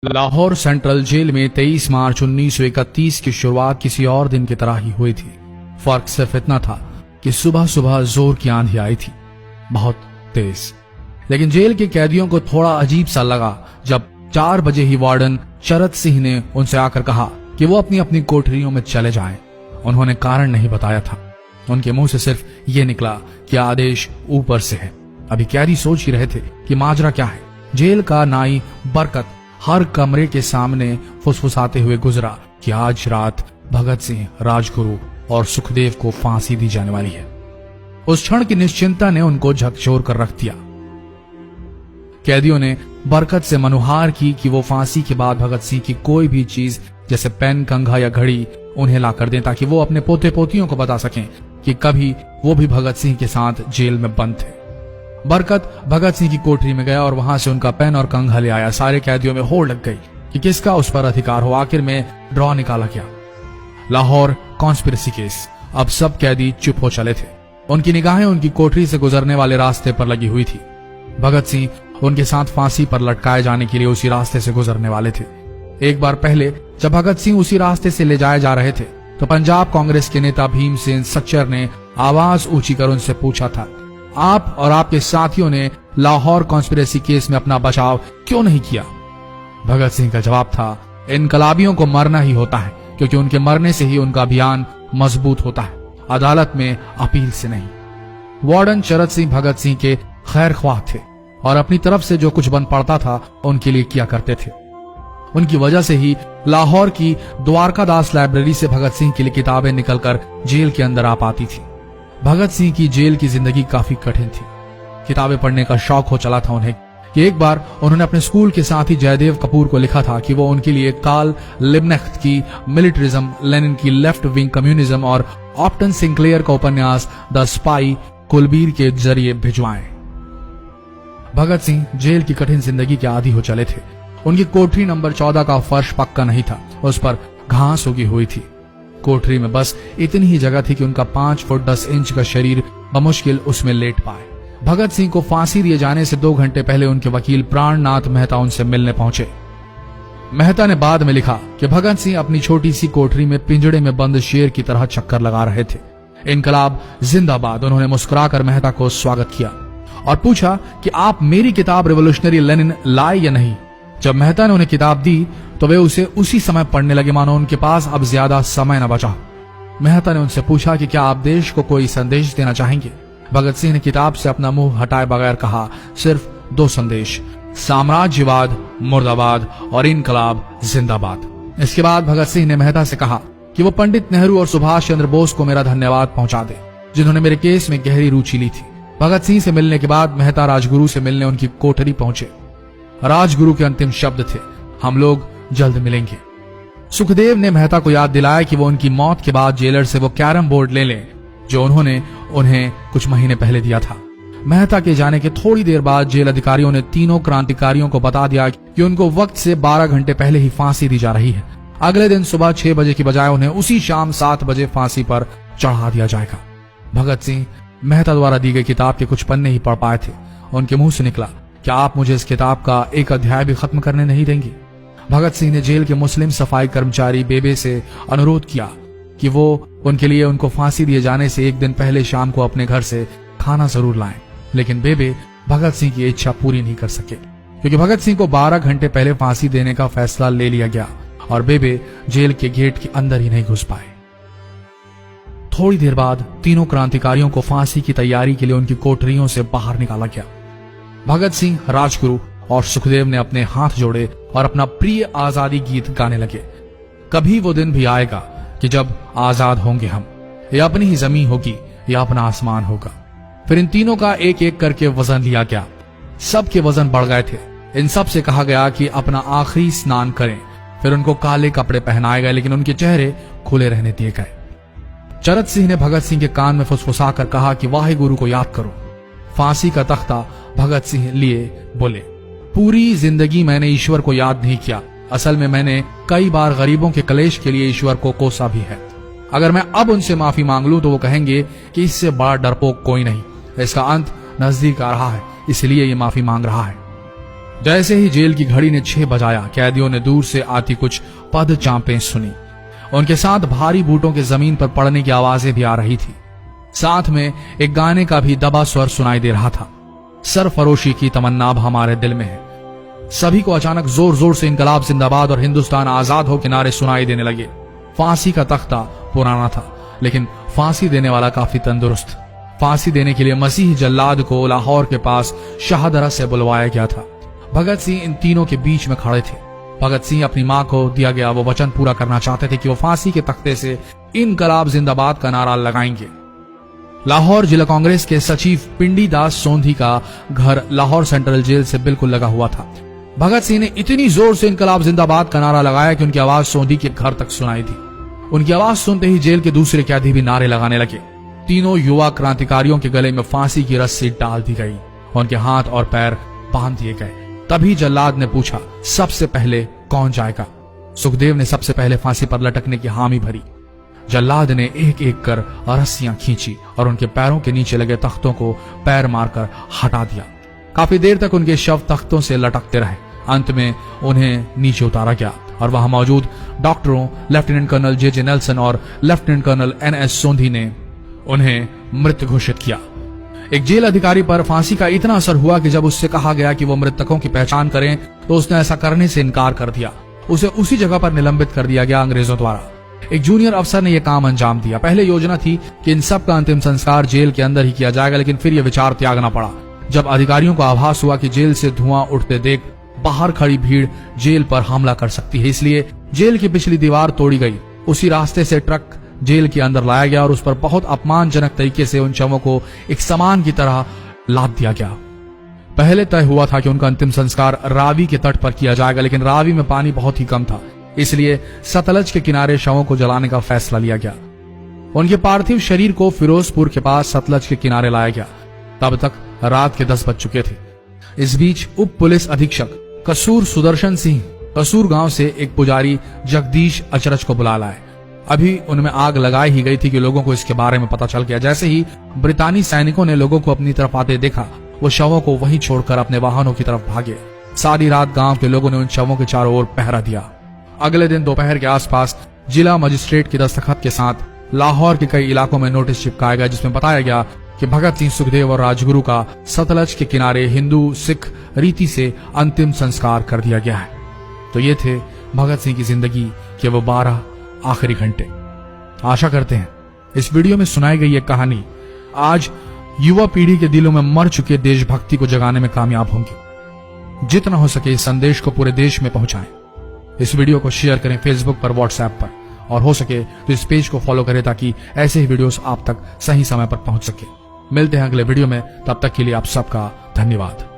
Lahore central jail में 23 मार्च 1931 की शुरुआत किसी और दिन की तरह ही हुई थी। फर्क सिर्फ इतना था कि सुबह सुबह जोर की आंधी आई थी, बहुत तेज। लेकिन जेल के कैदियों को थोड़ा अजीब सा लगा जब 4 बजे ही वार्डन शरद सिंह ने उनसे आकर कहा कि वो अपनी अपनी कोठरियों में चले जाएं। उन्होंने कारण नहीं बताया था। उनके मुंह से सिर्फ ये निकला कि आदेश ऊपर से है। अभी कैदी सोच ही रहे थे कि माजरा क्या है। जेल का नाई बरकत हर कमरे के सामने फुसफुसाते हुए गुजरा कि आज रात भगत सिंह, राजगुरु और सुखदेव को फांसी दी जाने वाली है। उस क्षण की निश्चिंता ने उनको झकझोर कर रख दिया। कैदियों ने बरकत से मनुहार की कि वो फांसी के बाद भगत सिंह की कोई भी चीज जैसे पेन, कंघा या घड़ी उन्हें ला कर दें ताकि वो अपने पोते पोतियों को बता सकें कि कभी वो भी भगत सिंह के साथ जेल में बंद थे। बरकत भगत सिंह की कोठरी में गया और वहां से उनका पेन और कंघा ले आया। सारे कैदियों में होड़ लग गई कि किसका उस पर अधिकार हो। आखिर में ड्रॉ निकाला गया, लाहौर कॉन्स्पिरेसी केस। अब सब कैदी चुप हो चले थे। उनकी निगाहें उनकी कोठरी से गुजरने वाले रास्ते पर लगी हुई थी। भगत सिंह उनके साथ फांसी पर लटकाए जाने के लिए उसी रास्ते से गुजरने वाले थे। एक बार पहले जब भगत सिंह उसी रास्ते से ले जाए जा रहे थे तो पंजाब कांग्रेस के नेता भीमसेन सच्चर ने आवाज ऊंची कर उनसे पूछा था, आप और आपके साथियों ने लाहौर कॉन्स्पिरेसी केस में अपना बचाव क्यों नहीं किया? भगत सिंह का जवाब था, इनकलाबियों को मरना ही होता है क्योंकि उनके मरने से ही उनका अभियान मजबूत होता है, अदालत में अपील से नहीं। वार्डन शरद सिंह भगत सिंह के खैर ख्वाह थे और अपनी तरफ से जो कुछ बन पड़ता था उनके लिए किया करते थे। उनकी वजह से ही लाहौर की द्वारकादास लाइब्रेरी से भगत सिंह के लिए किताबें निकलकर जेल के अंदर आ पाती थी। भगत सिंह की जेल की जिंदगी काफी कठिन थी। किताबें पढ़ने का शौक हो चला था उन्हें कि एक बार उन्होंने अपने स्कूल के साथी जयदेव कपूर को लिखा था कि वो उनके लिए कार्ल लिब्नेख्त की मिलिटरिज्म, लेनिन की लेफ्ट विंग कम्युनिज्म और ऑप्टन सिंक्लेयर का उपन्यास द स्पाई कुलबीर के जरिए भिजवाएं। भगत सिंह जेल की कठिन जिंदगी के आदी हो चले थे। उनकी कोठरी नंबर 14 का फर्श पक्का नहीं था, उस पर घास उगी हुई थी। कोठरी में बस इतनी ही जगह थी कि उनका 5 फुट 10 इंच का शरीर बमुश्किल उसमें लेट पाए। भगत सिंह को फांसी दिए जाने से 2 घंटे पहले उनके वकील प्राणनाथ मेहता उनसे मिलने पहुंचे। मेहता ने बाद में लिखा कि भगत सिंह अपनी छोटी सी कोठरी में पिंजड़े में बंद शेर की तरह चक्कर लगा रहे थे। इनकलाब जिंदाबाद। उन्होंने मुस्कुराकर मेहता को स्वागत किया और पूछा कि आप मेरी किताब रिवोल्यूशनरी लेनिन लाए या नहीं। जब मेहता ने उन्हें किताब दी तो वे उसे उसी समय पढ़ने लगे मानो उनके पास अब ज्यादा समय न बचा। मेहता ने उनसे पूछा कि क्या आप देश को कोई संदेश देना चाहेंगे। भगत सिंह ने किताब से अपना मुंह हटाए बगैर कहा, सिर्फ 2 संदेश, साम्राज्यवाद मुर्दाबाद और इनकलाब जिंदाबाद। इसके बाद भगत सिंह ने मेहता से कहा कि वो पंडित नेहरू और सुभाष चंद्र बोस को मेरा धन्यवाद पहुंचा दे जिन्होंने मेरे केस में गहरी रुचि ली थी। भगत सिंह से मिलने के बाद मेहता राजगुरु से मिलने उनकी कोठरी पहुंचे। राजगुरु के अंतिम शब्द थे, हम लोग जल्द मिलेंगे। सुखदेव ने मेहता को याद दिलाया कि वो उनकी मौत के बाद जेलर से वो कैरम बोर्ड ले लें जो उन्होंने उन्हें कुछ महीने पहले दिया था। मेहता के जाने के थोड़ी देर बाद जेल अधिकारियों ने तीनों क्रांतिकारियों को बता दिया कि उनको वक्त से 12 घंटे पहले ही फांसी दी जा रही है। अगले दिन सुबह 6 बजे की बजाय उन्हें उसी शाम 7 बजे फांसी पर चढ़ा दिया जाएगा। भगत सिंह मेहता द्वारा दी गई किताब के कुछ पन्ने ही पढ़ पाए थे। उनके मुंह से निकला, क्या आप मुझे इस किताब का एक अध्याय भी खत्म करने नहीं देंगे? भगत सिंह ने जेल के मुस्लिम सफाई कर्मचारी बेबे से अनुरोध किया कि वो उनके लिए उनको फांसी दिए जाने से 1 दिन पहले शाम को अपने घर से खाना जरूर लाएं। लेकिन बेबे भगत सिंह की इच्छा पूरी नहीं कर सके क्योंकि भगत सिंह को 12 घंटे पहले फांसी देने का फैसला ले लिया गया और बेबे जेल के गेट के अंदर ही नहीं घुस पाए। थोड़ी देर बाद तीनों क्रांतिकारियों को फांसी की तैयारी के लिए उनकी कोठरियों से बाहर निकाला गया। भगत सिंह, राजगुरु और सुखदेव ने अपने हाथ जोड़े और अपना प्रिय आजादी गीत गाने लगे। कभी वो दिन भी आएगा कि जब आजाद होंगे हम, ये अपनी ही जमीन होगी या अपना आसमान होगा। फिर इन तीनों का एक एक करके वजन लिया गया। सबके वजन बढ़ गए थे। इन सब से कहा गया कि अपना आखिरी स्नान करें। फिर उनको काले कपड़े पहनाए गए लेकिन उनके चेहरे खुले रहने दिए गए। शरद सिंह ने भगत सिंह के कान में फुसफुसा कर कहा कि वाहिगुरु को याद करो। फांसी का तख्ता भगत सिंह लिए बोले, पूरी जिंदगी मैंने ईश्वर को याद नहीं किया। असल में मैंने कई बार गरीबों के कलेश के लिए ईश्वर को कोसा भी है। अगर मैं अब उनसे माफी मांग लूं तो वो कहेंगे कि इससे बड़ा डरपोक कोई नहीं। इसका अंत नजदीक आ रहा है, इसलिए ये माफी मांग रहा है। जैसे ही जेल की घड़ी ने 6 बजाया, कैदियों ने दूर से आती कुछ पद चांपें सुनी। उनके साथ भारी बूटों के जमीन पर पड़ने की आवाजें भी आ रही थी। साथ में एक गाने का भी दबा स्वर सुनाई दे रहा था। सरफरोशी की तमन्ना अब हमारे दिल में है। सभी को अचानक जोर जोर से इनकलाब जिंदाबाद और हिंदुस्तान आजाद हो के नारे सुनाई देने लगे। फांसी का तख्ता पुराना था, लेकिन फांसी देने वाला काफी तंदुरुस्त। फांसी देने के लिए मसीह जल्लाद को लाहौर के पास शाहदरा से बुलवाया गया था। भगत सिंह इन तीनों के बीच में खड़े थे। भगत सिंह अपनी मां को दिया गया वो वचन पूरा करना चाहते थे कि वो फांसी के तख्ते से इनकलाब जिंदाबाद का नारा लगाएंगे। लाहौर जिला कांग्रेस के सचिव पिंडी दास सोंधी का घर लाहौर सेंट्रल जेल से बिल्कुल लगा हुआ था। भगत सिंह ने इतनी जोर से इनकलाब जिंदाबाद का नारा लगाया कि उनकी आवाज सोंधी के घर तक सुनाई दी। उनकी आवाज सुनते ही जेल के दूसरे कैदी भी नारे लगाने लगे। तीनों युवा क्रांतिकारियों के गले में फांसी की रस्सी डाल दी गई, उनके हाथ और पैर बांध दिए गए। तभी जल्लाद ने पूछा, सबसे पहले कौन जाएगा? सुखदेव ने सबसे पहले फांसी पर लटकने की हामी भरी। जल्लाद ने एक एक कर रस्सियां खींची और उनके पैरों के नीचे लगे तख्तों को पैर मारकर हटा दिया। काफी देर तक उनके शव तख्तों से लटकते रहे। अंत में उन्हें नीचे उतारा गया और वहां मौजूद डॉक्टरों लेफ्टिनेंट कर्नल जे नेल्सन और लेफ्टिनेंट कर्नल NS सोंधी ने उन्हें मृत घोषित किया। एक जेल अधिकारी पर फांसी का इतना असर हुआ कि जब उससे कहा गया कि वो मृतकों की पहचान करें तो उसने ऐसा करने से इनकार कर दिया। उसे उसी जगह पर निलंबित कर दिया गया अंग्रेजों द्वारा। एक जूनियर अफसर ने यह काम अंजाम दिया। पहले योजना थी कि इन सब का अंतिम संस्कार जेल के अंदर ही किया जाएगा, लेकिन फिर यह विचार त्यागना पड़ा जब अधिकारियों को आभास हुआ कि जेल से धुआं उठते देख बाहर खड़ी भीड़ जेल पर हमला कर सकती है। इसलिए जेल की पिछली दीवार तोड़ी गई। उसी रास्ते से ट्रक जेल के अंदर लाया गया और उस पर बहुत अपमानजनक तरीके से उन शवों को एक सामान की तरह लाद दिया गया। पहले तय हुआ था कि उनका अंतिम संस्कार रावी के तट पर किया जाएगा, लेकिन रावी में पानी बहुत ही कम था, इसलिए सतलज के किनारे शवों को जलाने का फैसला लिया गया। उनके पार्थिव शरीर को फिरोजपुर के पास सतलज के किनारे लाया गया। तब तक रात के 10 बज चुके थे। इस बीच उप पुलिस अधीक्षक कसूर सुदर्शन सिंह कसूर गांव से एक पुजारी जगदीश अचरज को बुला लाए। अभी उनमें आग लगाई ही गई थी कि लोगों को इसके बारे में पता चल गया। जैसे ही ब्रितानी सैनिकों ने लोगों को अपनी तरफ आते देखा, वो शवों को वहीं छोड़कर अपने वाहनों की तरफ भागे। सारी रात गांव के लोगों ने उन शवों के चारों ओर पहरा दिया। अगले दिन दोपहर के आसपास जिला मजिस्ट्रेट के दस्तखत के साथ लाहौर के कई इलाकों में नोटिस चिपकाया गया, जिसमें बताया गया कि भगत सिंह, सुखदेव और राजगुरु का सतलज के किनारे हिंदू सिख रीति से अंतिम संस्कार कर दिया गया है। तो ये थे भगत सिंह की जिंदगी के वो 12 आखिरी घंटे। आशा करते हैं इस वीडियो में सुनाई गई ये कहानी आज युवा पीढ़ी के दिलों में मर चुके देशभक्ति को जगाने में कामयाब होंगे। जितना हो सके इस संदेश को पूरे देश में पहुंचाएं। इस वीडियो को शेयर करें फेसबुक पर, व्हाट्सएप पर, और हो सके तो इस पेज को फॉलो करें ताकि ऐसे ही वीडियोस आप तक सही समय पर पहुंच सके। मिलते हैं अगले वीडियो में, तब तक के लिए आप सबका धन्यवाद।